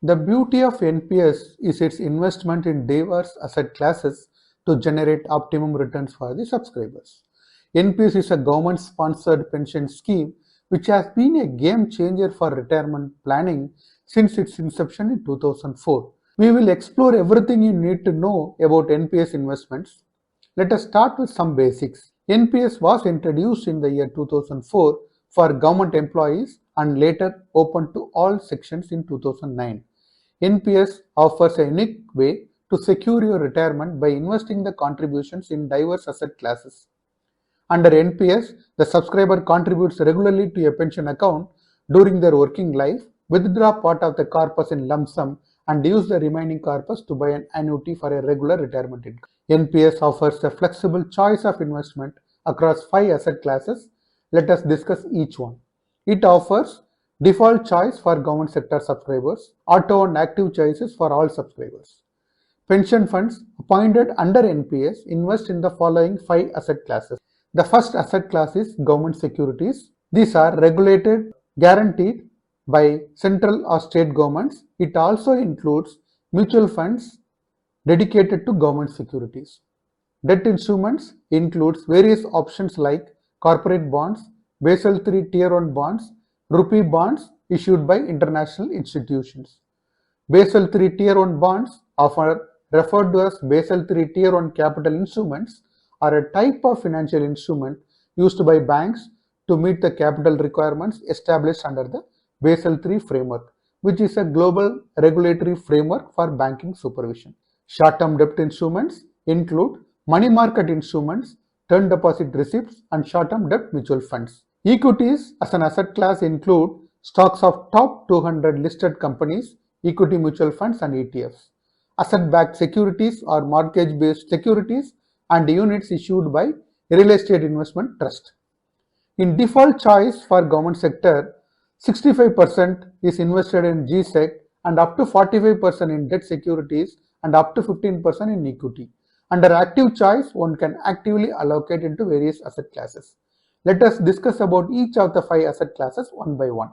The beauty of NPS is its investment in diverse asset classes to generate optimum returns for the subscribers. NPS is a government-sponsored pension scheme which has been a game changer for retirement planning since its inception in 2004. We will explore everything you need to know about NPS investments. Let us start with some basics. NPS was introduced in the year 2004 for government employees and later opened to all sections in 2009. NPS offers a unique way to secure your retirement by investing the contributions in diverse asset classes. Under NPS, the subscriber contributes regularly to a pension account during their working life, withdraw part of the corpus in lump sum, and use the remaining corpus to buy an annuity for a regular retirement income. NPS offers a flexible choice of investment across 5 asset classes. Let us discuss each one. It offers default choice for government sector subscribers, auto and active choices for all subscribers. Pension funds appointed under NPS invest in the following 5 asset classes. The first asset class is government securities. These are regulated, guaranteed by central or state governments. It also includes mutual funds dedicated to government securities. Debt instruments includes various options like corporate bonds, Basel III Tier 1 bonds, rupee bonds issued by international institutions. Basel III Tier 1 bonds, often referred to as Basel III Tier 1 capital instruments, are a type of financial instrument used by banks to meet the capital requirements established under the Basel III framework, which is a global regulatory framework for banking supervision. Short-term debt instruments include money market instruments, term deposit receipts, and short-term debt mutual funds. Equities as an asset class include stocks of top 200 listed companies, equity mutual funds, and ETFs. Asset-backed securities are mortgage-based securities and units issued by real estate investment trust. In default choice for government sector, 65% is invested in GSEC and up to 45% in debt securities and up to 15% in equity. Under active choice, one can actively allocate into various asset classes. Let us discuss about each of the 5 asset classes one by one.